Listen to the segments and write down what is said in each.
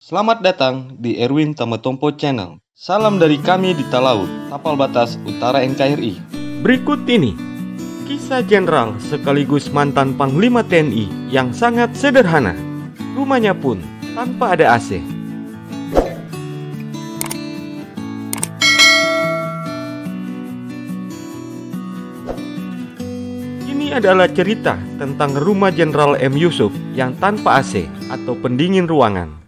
Selamat datang di Erwin Tametompo Channel. Salam dari kami di Talaut, Tapal Batas Utara NKRI. Berikut ini kisah jenderal sekaligus mantan Panglima TNI yang sangat sederhana. Rumahnya pun tanpa ada AC. Ini adalah cerita tentang rumah Jenderal M. Yusuf yang tanpa AC atau pendingin ruangan.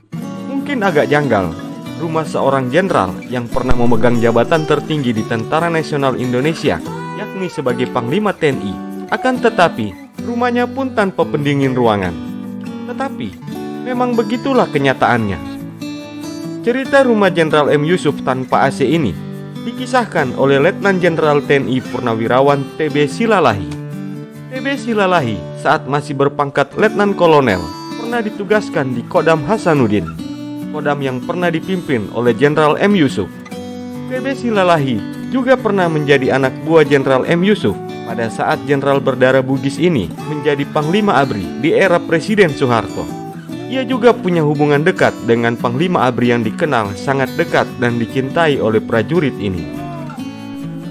Mungkin agak janggal, rumah seorang jenderal yang pernah memegang jabatan tertinggi di Tentara Nasional Indonesia, yakni sebagai Panglima TNI. Akan tetapi, rumahnya pun tanpa pendingin ruangan. Tetapi, memang begitulah kenyataannya. Cerita rumah Jenderal M. Yusuf tanpa AC ini dikisahkan oleh Letnan Jenderal TNI Purnawirawan TB Silalahi. TB Silalahi saat masih berpangkat Letnan Kolonel pernah ditugaskan di Kodam Hasanuddin, Kodam yang pernah dipimpin oleh Jenderal M. Yusuf. TB Silalahi juga pernah menjadi anak buah Jenderal M. Yusuf pada saat Jenderal berdarah Bugis ini menjadi Panglima ABRI di era Presiden Soeharto. Ia juga punya hubungan dekat dengan Panglima ABRI yang dikenal sangat dekat dan dicintai oleh prajurit ini.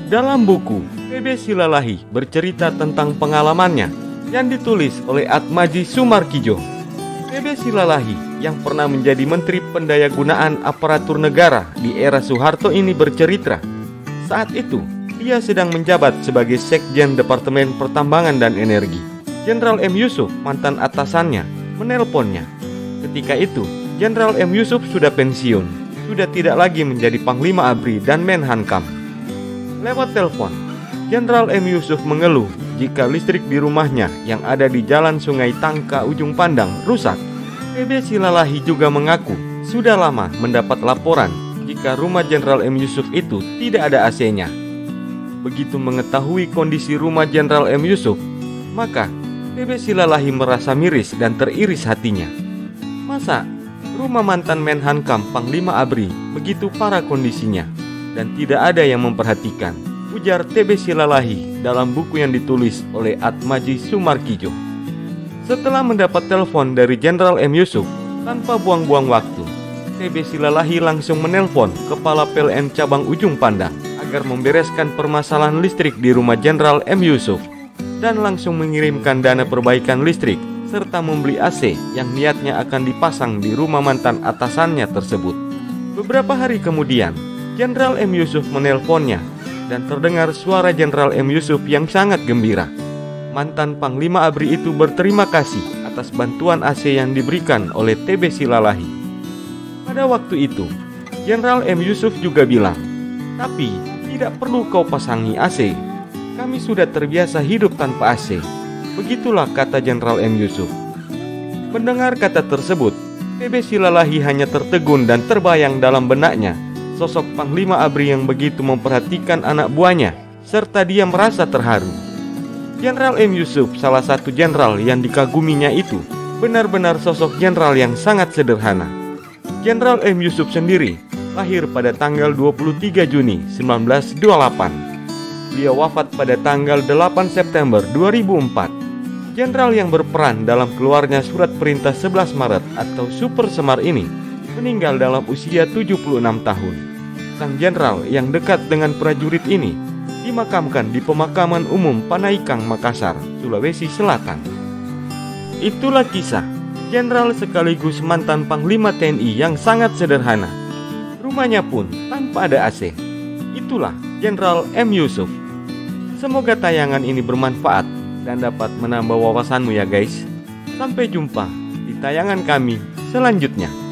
Dalam buku, TB Silalahi bercerita tentang pengalamannya yang ditulis oleh Atmaji Sumarkijo. TB Silalahi yang pernah menjadi Menteri Pendayagunaan Aparatur Negara di era Soeharto ini bercerita, saat itu dia sedang menjabat sebagai Sekjen Departemen Pertambangan dan Energi. Jenderal M. Yusuf, mantan atasannya, menelponnya. Ketika itu, Jenderal M. Yusuf sudah pensiun, sudah tidak lagi menjadi Panglima ABRI dan Menhankam. Lewat telepon, Jenderal M. Yusuf mengeluh jika listrik di rumahnya yang ada di Jalan Sungai Tangka Ujung Pandang rusak. TB Silalahi juga mengaku sudah lama mendapat laporan jika rumah Jenderal M. Yusuf itu tidak ada AC-nya. Begitu mengetahui kondisi rumah Jenderal M. Yusuf, maka TB Silalahi merasa miris dan teriris hatinya. Masa rumah mantan Menhankam Panglima ABRI begitu parah kondisinya dan tidak ada yang memperhatikan, ujar TB Silalahi dalam buku yang ditulis oleh Atmaji Sumarkijo. Setelah mendapat telepon dari Jenderal M. Yusuf, tanpa buang-buang waktu, TB Silalahi langsung menelpon Kepala PLN Cabang Ujung Pandang agar membereskan permasalahan listrik di rumah Jenderal M. Yusuf dan langsung mengirimkan dana perbaikan listrik serta membeli AC yang niatnya akan dipasang di rumah mantan atasannya tersebut. Beberapa hari kemudian, Jenderal M. Yusuf menelponnya dan terdengar suara Jenderal M. Yusuf yang sangat gembira. Mantan Panglima ABRI itu berterima kasih atas bantuan AC yang diberikan oleh TB Silalahi. Pada waktu itu, Jenderal M. Yusuf juga bilang, "Tapi tidak perlu kau pasangi AC. Kami sudah terbiasa hidup tanpa AC." Begitulah kata Jenderal M. Yusuf. Mendengar kata tersebut, TB Silalahi hanya tertegun dan terbayang dalam benaknya sosok Panglima ABRI yang begitu memperhatikan anak buahnya, serta dia merasa terharu. Jenderal M. Yusuf, salah satu jenderal yang dikaguminya itu, benar-benar sosok jenderal yang sangat sederhana. Jenderal M. Yusuf sendiri lahir pada tanggal 23 Juni 1928. Beliau wafat pada tanggal 8 September 2004. Jenderal yang berperan dalam keluarnya surat perintah 11 Maret atau Super Semar ini meninggal dalam usia 76 tahun. Sang jenderal yang dekat dengan prajurit ini dimakamkan di Pemakaman Umum Panaikang, Makassar, Sulawesi Selatan. Itulah kisah jenderal sekaligus mantan Panglima TNI yang sangat sederhana. Rumahnya pun tanpa ada AC. Itulah Jenderal M. Yusuf. Semoga tayangan ini bermanfaat dan dapat menambah wawasanmu ya guys. Sampai jumpa di tayangan kami selanjutnya.